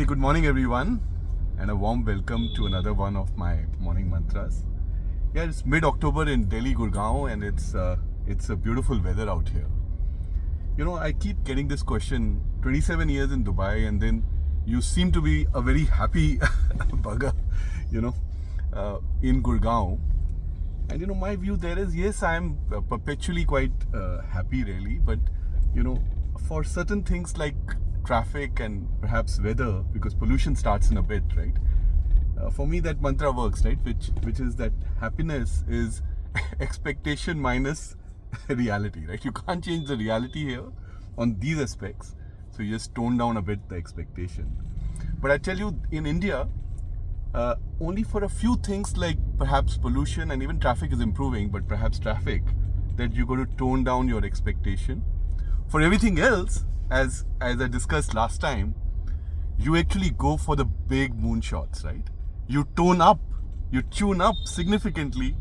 Hey, good morning everyone, and a warm welcome to another one of my morning mantras. Yeah, it's mid-October in Delhi, Gurgaon, and it's a beautiful weather out here. You know, I keep getting this question: 27 years in Dubai, and then you seem to be a very happy bugger, in Gurgaon. And my view there is, yes, I'm perpetually quite happy, really, but for certain things like traffic and perhaps weather, because pollution starts in a bit, right? For me, that mantra works, right? Which is that happiness is expectation minus reality, right? You can't change the reality here on these aspects, so you just tone down a bit the expectation. But I tell you, in India, only for a few things like perhaps pollution and even traffic is improving, but perhaps traffic, that you're going to tone down your expectation. For everything else, as I discussed last time, you actually go for the big moonshots, right? You tone up, you tune up significantly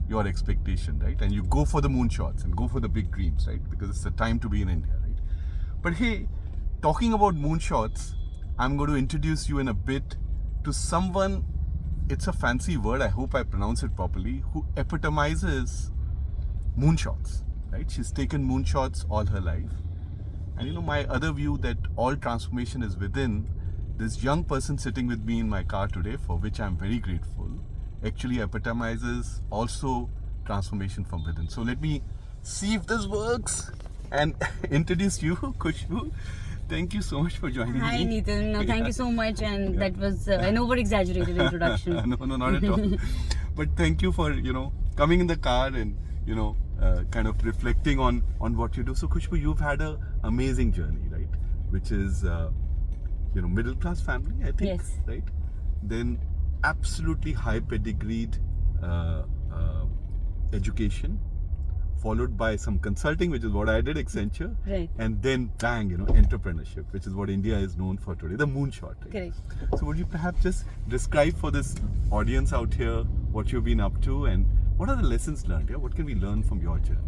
your expectation, right? And you go for the moonshots and go for the big dreams, right? Because it's the time to be in India, right? But hey, talking about moonshots, I'm going to introduce you in a bit to someone, it's a fancy word, I hope I pronounce it properly, who epitomizes moonshots, right? She's taken moonshots all her life. And my other view that all transformation is within, this young person sitting with me in my car today, for which I'm very grateful, actually epitomizes also transformation from within. So let me see if this works and introduce you, Khushbu. Thank you so much for joining Hi, me. Nitin. No, thank you so much. And that was an over-exaggerated introduction. No, not at all. But thank you for, coming in the car and, kind of reflecting on what you do. So, Khushbu, you've had an amazing journey, right? Which is, middle-class family, I think, Yes. right? Then absolutely high pedigreed education, followed by some consulting, which is what I did, Accenture. Right. And then bang, entrepreneurship, which is what India is known for today, the moonshot. Right? Correct. So would you perhaps just describe for this audience out here what you've been up to and what are the lessons learned? Yeah? What can we learn from your journey?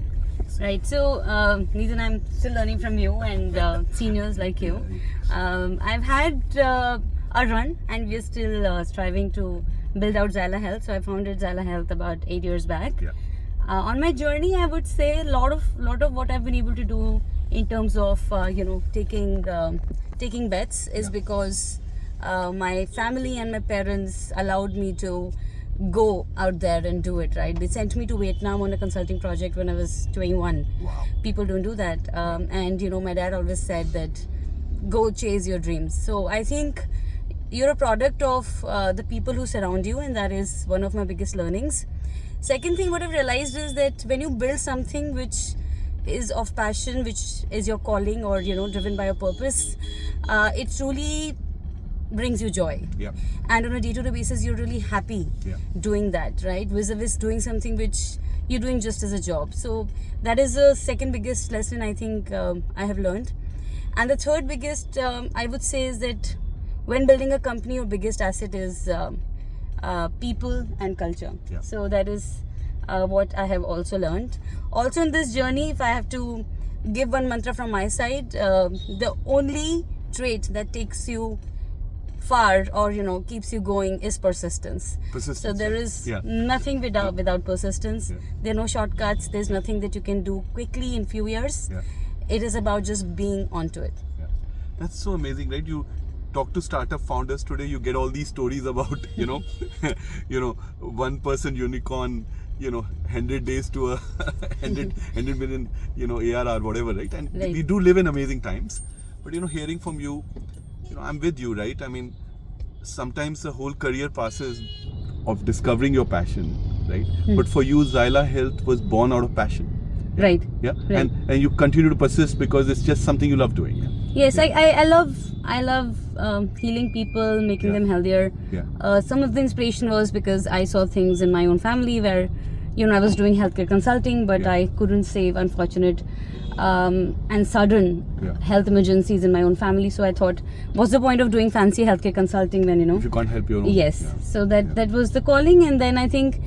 Right. So, Nitin, I'm still learning from you and seniors like you. I've had a run and we're still striving to build out Xyla Health. So I founded Xyla Health about 8 years back. Yeah. On my journey, I would say a lot of what I've been able to do in terms of taking bets is because my family and my parents allowed me to go out there and do it. Right, they sent me to Vietnam on a consulting project when I was 21. Wow. People don't do that, and my dad always said that go chase your dreams. So I think you're a product of the people who surround you, and that is one of my biggest learnings. Second thing, what I've realized is that when you build something which is of passion, which is your calling or, driven by a purpose, it truly brings you joy. Yeah. And on a day-to-day basis, you're really happy doing that, right? Vis-a-vis doing something which you're doing just as a job. So that is the second biggest lesson I think I have learned. And the third biggest, I would say, is that when building a company, your biggest asset is people and culture. Yeah. So that is what I have also learned. Also in this journey, if I have to give one mantra from my side, the only trait that takes you far or keeps you going is persistence. So there is nothing without persistence. Yeah. There are no shortcuts. There's nothing that you can do quickly in few years. Yeah. It is about just being onto it. Yeah. That's so amazing, right? You talk to startup founders today, you get all these stories about one person unicorn, 100 days to a 100 million ARR, whatever, right? And Right. we do live in amazing times, but hearing from you, I'm with you, right? I mean, sometimes the whole career passes of discovering your passion, right? But for you, Xyla Health was born out of passion. Right. Yeah. Right. And you continue to persist because it's just something you love doing. Yes, I love healing people, making them healthier. Yeah. Some of the inspiration was because I saw things in my own family where I was doing healthcare consulting, but I couldn't save unfortunate and sudden health emergencies in my own family. So I thought, what's the point of doing fancy healthcare consulting when if you can't help your own? Yes. So that was the calling, and then I think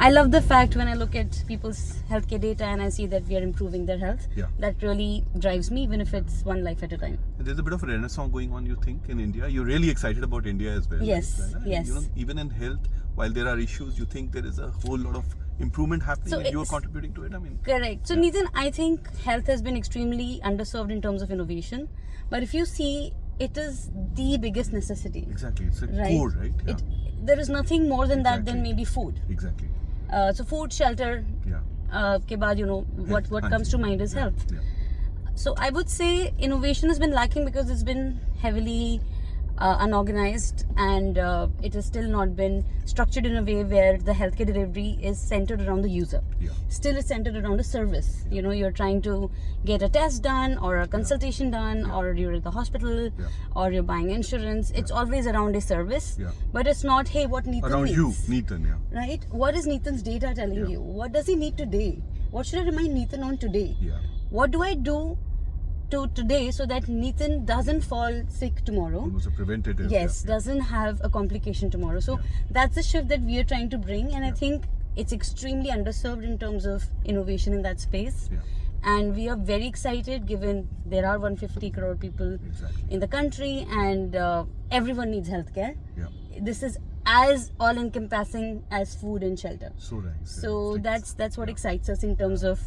I love the fact when I look at people's healthcare data and I see that we are improving their health. Yeah. That really drives me, even if it's one life at a time. There's a bit of a renaissance going on, you think, in India? You're really excited about India as well. Yes, right? yes. You know, even in health, while there are issues, you think there is a whole lot of improvement happening, So and you're it's- contributing to it. I mean, Correct. So, Nitin, I think health has been extremely underserved in terms of innovation. But if you see, it is the biggest necessity. exactly. It's a Right? core, right? Yeah. There is nothing more than that than Exactly. maybe food. Exactly. So, food, shelter, Yeah. ke baad, you know, what Health, comes to mind is yeah, health. Yeah. So I would say innovation has been lacking because it's been heavily unorganized, and it has still not been structured in a way where the healthcare delivery is centered around the user. Yeah. Still, it's centered around a service. You know, you're trying to get a test done or a consultation done, Yeah. or you're at the hospital, Yeah. or you're buying insurance. It's always around a service, Yeah. but it's not, hey, what Neetan Around needs. you, Neetan, yeah. Right? What is Neetan's data telling Yeah. you? What does he need today? What should I remind Neetan on today? Yeah. What do I do to today so that Neetan doesn't fall sick tomorrow? Almost a preventative. Yes, yeah. doesn't have a complication tomorrow. So Yeah. that's the shift that we are trying to bring, and I think it's extremely underserved in terms of innovation in that space. Yeah. And we are very excited, given there are 150 crore people Exactly. in the country, and everyone needs healthcare. Yeah. This is as all-encompassing as food and shelter. So nice. So yeah. that's what excites us in terms of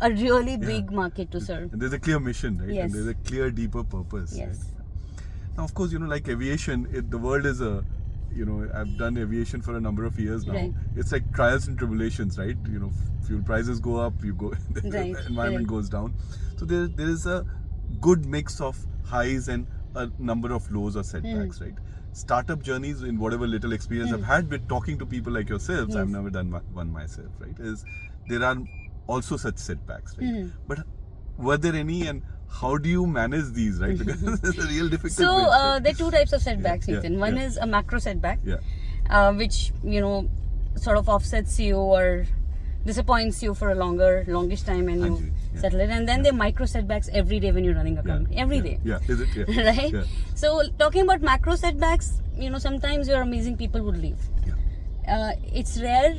a really big market to serve. And there's a clear mission, right? Yes. And there's a clear, deeper purpose. Yes. Right? Now, of course, you know, like aviation, the world is a, you know, I've done aviation for a number of years now. Right. It's like trials and tribulations, right? You know, fuel prices go up, you go, the Right, environment correct. goes down. So there is a good mix of highs and a number of lows or setbacks, right? Startup journeys, in whatever little experience I've had with talking to people like yourselves, I've Yes. never done one myself, right? Is there are also such setbacks, right? But were there any, and how do you manage these, right? Because it's a real difficult. So bit, right? there are two types of setbacks, Yeah, Nitin. One yeah. is a macro setback, Yeah, which, you know, sort of offsets you or disappoints you for a longish time, and you Anji, yeah. settle it. And then there are micro setbacks every day when you're running a yeah, company. Every yeah, day. Yeah, is it? Yeah. Right? Yeah. So talking about macro setbacks, you know, sometimes your amazing people would leave. Yeah. It's rare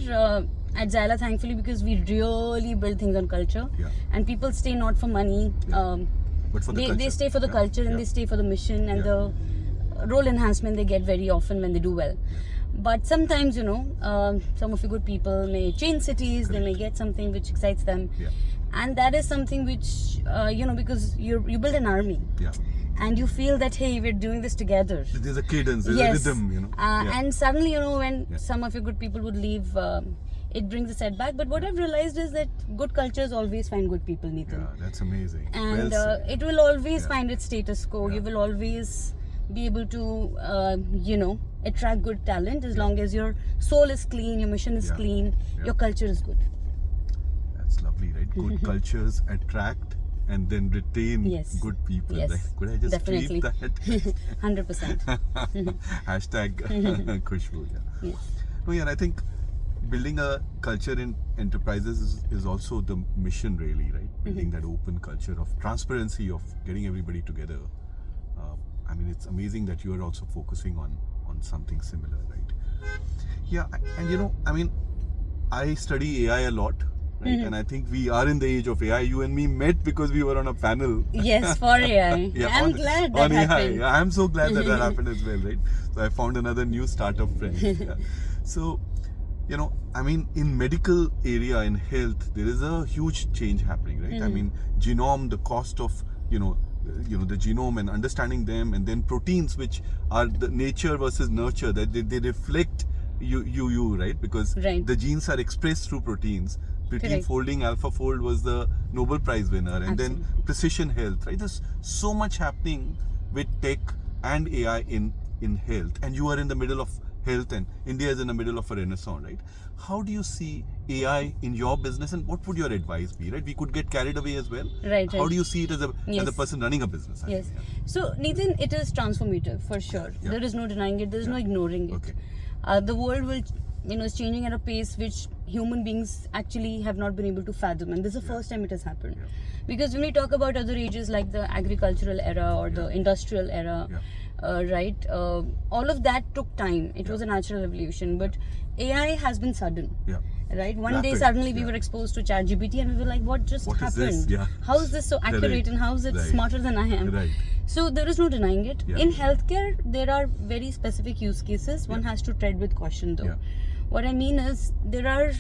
at Xyla, thankfully, because we really build things on culture, Yeah. and people stay not for money. Yeah. But for the They culture. stay for the Yeah, culture, and yeah. they stay for the mission and Yeah. the role enhancement they get very often when they do well. But sometimes, you know, some of you good people may change cities, they may get something which excites them, Yeah. and that is something which, you know, because you build an army, Yeah. and you feel that, hey, we're doing this together. There's a cadence, there's Yes. a rhythm, you know. Yeah. And suddenly, you know, when Yeah. some of your good people would leave, it brings a setback. But what I've realized is that good cultures always find good people, Neetan. Yeah, that's amazing. And well said. it will always Yeah. find its status quo. Yeah. You will always be able to, you know, attract good talent as long as your soul is clean, your mission is Yeah. clean, Yeah. your culture is good. That's lovely, right? Good cultures attract and then retain Yes. good people. Yes. Right? Could I just Definitely. tweet that? 100%. Hashtag Khushbu. Yeah. Yes. No, yeah, and I think building a culture in enterprises is also the mission, really, right? Building that open culture of transparency, of getting everybody together. I mean, it's amazing that you are also focusing on something similar, right? Yeah, and you know, I mean, I study AI a lot, right? And I think we are in the age of AI. You and me met because we were on a panel. Yes, for AI. I'm glad that on AI. happened. Yeah, I'm so glad that happened as well, right? So I found another new startup friend. Yeah. So, you know, I mean, in medical area, in health, there is a huge change happening, right? I mean, genome, the cost of, you know, the genome and understanding them, and then proteins, which are the nature versus nurture, that they reflect you, right? Because Right. the genes are expressed through proteins. Protein Correct. folding, AlphaFold was the Nobel Prize winner, and then Absolutely. precision health, right? There's so much happening with tech and AI in health, and you are in the middle of health, and India is in the middle of a renaissance, right? How do you see AI in your business, and what would your advice be, right? We could get carried away as well. Right, How right. do you see it as a Yes. person running a business? I Yes. mean, So, Neetan, it is transformative for sure. Yeah. There is no denying it. There is no ignoring it. Okay. The world will, you know, is changing at a pace which human beings actually have not been able to fathom, and this is the first time it has happened. Yeah. Because when we talk about other ages like the agricultural era or the industrial era, Yeah. right? All of that took time. It was a natural evolution, but AI has been sudden. Yeah. Right, one day Rapid, suddenly we yeah. were exposed to ChatGPT and we were like, what just What is happened? this? Yeah. How is this so accurate Correct. and how is it Right. smarter than I am? Right. So there is no denying it. Yeah. In healthcare, there are very specific use cases. One Yeah. has to tread with caution, though. Yeah. What I mean is, there are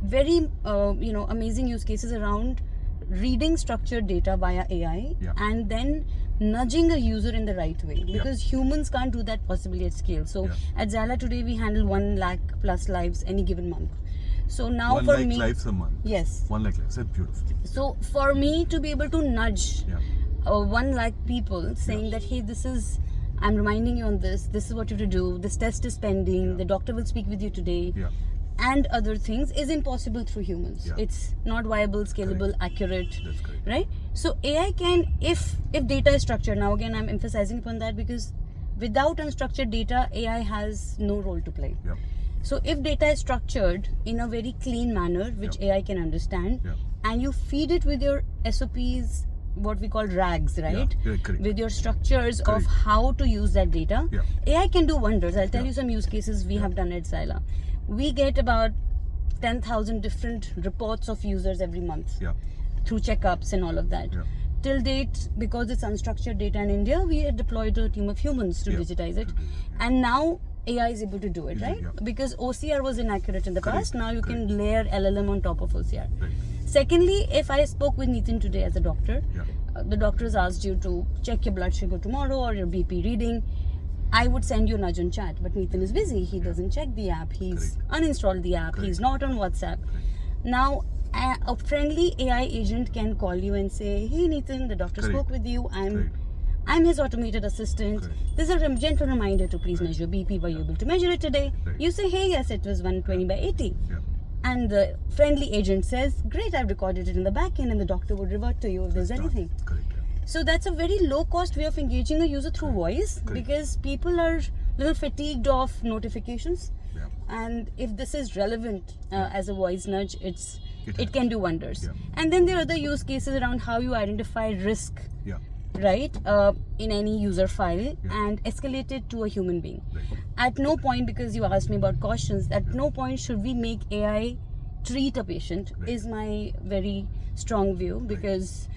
very amazing use cases around reading structured data via AI Yeah. and then nudging a user in the right way, because humans can't do that possibly at scale. So Yeah. at Xyla today we handle 1 lakh plus lives any given month. So now 1 for lakh me, lives a month. yes. 1 lakh lives. That's beautiful. So for me to be able to nudge Yeah. 1 lakh people, saying that, hey, I'm reminding you on this is what you have to do, this test is pending, Yeah. the doctor will speak with you today, Yeah. and other things, is impossible through humans. Yeah. It's not viable, scalable, accurate, That's correct. right? So AI can, if data is structured, now again I'm emphasizing upon that, because without unstructured data, AI has no role to play. Yeah. So if data is structured in a very clean manner, which AI can understand, Yeah. and you feed it with your SOPs, what we call RAGs, right? Yeah, correct. With your structures of Correct. how to use that data, Yeah. AI can do wonders. I'll tell Yeah. you some use cases we have done at Xyla. We get about 10,000 different reports of users every month Yeah. through checkups and all of that. Yeah. Till date, because it's unstructured data in India, we had deployed a team of humans to Yeah. digitize it. To do it, And now AI is able to do it, right? Yeah. Because OCR was inaccurate in the Correct. past. Now you Correct. can layer LLM on top of OCR. Right. Secondly, if I spoke with Nitin today as a doctor, Yeah. the doctor has asked you to check your blood sugar tomorrow or your BP reading, I would send you a nudge on chat. But Nitin is busy. He doesn't check the app. He's uninstalled the app. Correct. He's not on WhatsApp. Now, a friendly AI agent can call you and say, hey Nitin, the doctor Correct. spoke with you. Correct. I'm his automated assistant. Correct. This is a gentle reminder to please measure BP. Were you able to measure it today? Right. You say, hey, yes, it was 120 by 80. Yeah. And the friendly agent says, great, I've recorded it in the back end, and the doctor would revert to you if there's Done. anything. Correct. Yeah. So that's a very low cost way of engaging a user through voice, Correct. because people are a little fatigued of notifications. Yeah. And if this is relevant as a voice nudge, It it can do wonders. Yeah. And then there are other use cases around how you identify risk, Yeah. right, in any user file and escalate it to a human being. Right. At no point, because you asked me about cautions, at no point should we make AI treat a patient, Right. is my very strong view, because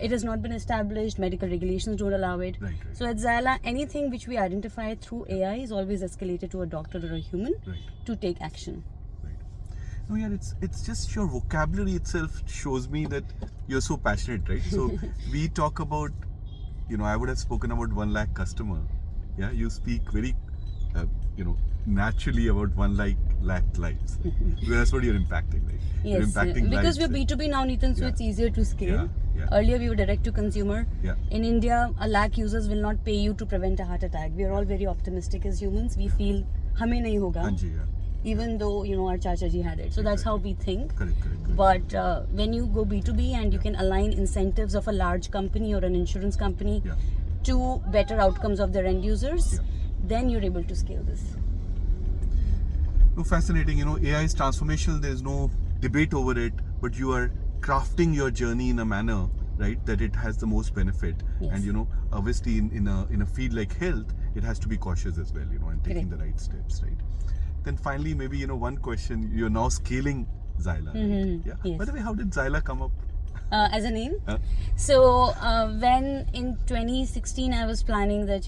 it has not been established, medical regulations don't allow it. Right, right. So at Xyla, anything which we identify through AI is always escalated to a doctor or a human Right. to take action. No, yeah, it's just your vocabulary itself shows me that you're so passionate, right? So we talk about, I would have spoken about 1 lakh customer. Yeah, you speak very, naturally about 1 lakh lives. That's what you're impacting, right? You're Yes, impacting because lives, we're right? B2B now, Nitin, so Yeah. it's easier to scale. Yeah, yeah. Earlier we were direct to consumer. Yeah. In India, 1 lakh users will not pay you to prevent a heart attack. We are all very optimistic as humans. We feel, hame nahi hoga, Anji, yeah. even though, our Chacha ji had it. So that's how we think. Correct. But when you go B2B and you can align incentives of a large company or an insurance company Yeah. to better outcomes of their end users, then you're able to scale this. No, fascinating. AI is transformational. There's no debate over it, but you are crafting your journey in a manner, right, that it has the most benefit. Yes. And obviously in a field like health, it has to be cautious as well, and taking Correct. the right steps, right. Then finally, maybe one question. You're now scaling Xyla. Right? Mhm. Yeah. Yes. By the way, how did Xyla come up? As a name. Huh? So when in 2016 I was planning that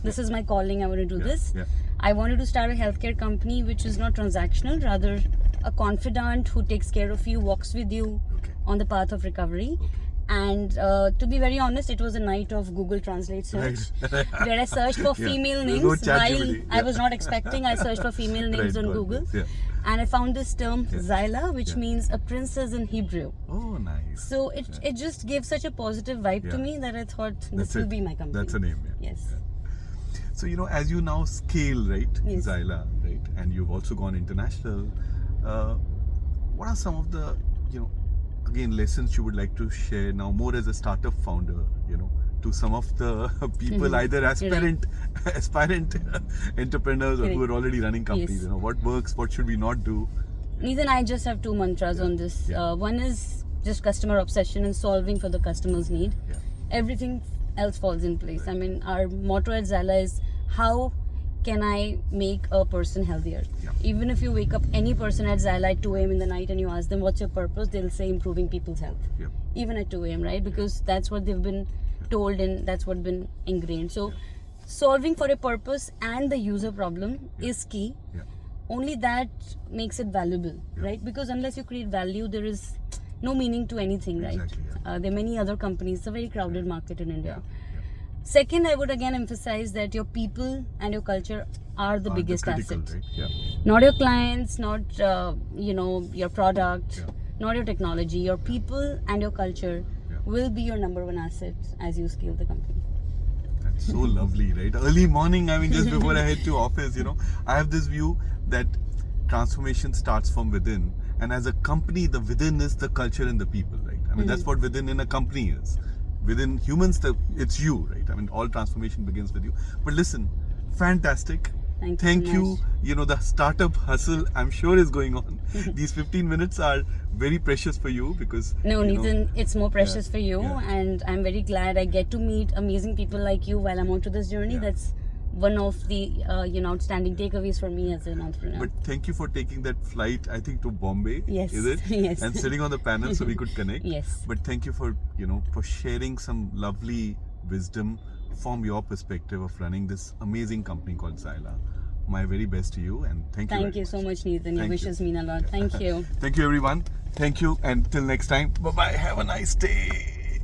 this is my calling, I want to do this. Yeah. I wanted to start a healthcare company which is not transactional, rather a confidant who takes care of you, walks with you Okay. on the path of recovery. Okay. And to be very honest, it was a night of Google Translate search where I searched for Yeah. female There's no names while ChatGPT. I was not expecting. I searched for female names Right, on got Google, it. Yeah. and I found this term Xyla, which Yeah. means a princess in Hebrew. Oh, nice. So it just gave such a positive vibe to Yeah. me that I thought this That's will it. be my company. That's a name. Yeah. Yes. So as you now scale, right, Yes. Xyla, right, and you've also gone international. What are some of the again lessons you would like to share now, more as a startup founder, to some of the people either aspirant entrepreneurs or who are already running companies? Yes. What works, what should we not do? Nathan, I just have two mantras on this. Yeah. One is just customer obsession and solving for the customer's need. Yeah. Everything else falls in place. I mean, our motto at Xyla is how can I make a person healthier? Yeah. Even if you wake up any person at Xyla at 2 a.m. in the night and you ask them what's your purpose, they'll say improving people's health. Yeah. Even at 2 a.m., right? Because that's what they've been told and that's what's been ingrained. So solving for a purpose and the user problem is key. Yeah. Only that makes it valuable, right? Because unless you create value, there is no meaning to anything, right? Exactly, There are many other companies. It's a very crowded market in India. Yeah. Second, I would again emphasize that your people and your culture are the biggest critical, asset. right? Yeah. Not your clients, not your product, Yeah. not your technology. Your people and your culture Yeah. will be your number one asset as you scale the company. That's so lovely, right? Early morning, I mean, just before I head to office, I have this view that transformation starts from within. And as a company, the within is the culture and the people, right? I mean, that's what within in a company is. Within humans, it's you, right? I mean, all transformation begins with you. But listen, fantastic. Thank you so much. The startup hustle, I'm sure, is going on. These 15 minutes are very precious for you because... No, Neetan, it's more precious for you. Yeah. And I'm very glad I get to meet amazing people like you while I'm onto this journey. Yeah. That's one of the outstanding takeaways for me as an entrepreneur. But thank you for taking that flight, I think, to Bombay. Yes. Is it? Yes. And sitting on the panel so we could connect. Yes. But thank you for, for sharing some lovely wisdom from your perspective of running this amazing company called Xyla. My very best to you and thank you. Thank you so much, Neetan. Your Thank you. wishes mean a lot. Thank you. Thank you, everyone. Thank you. And till next time, bye-bye. Have a nice day.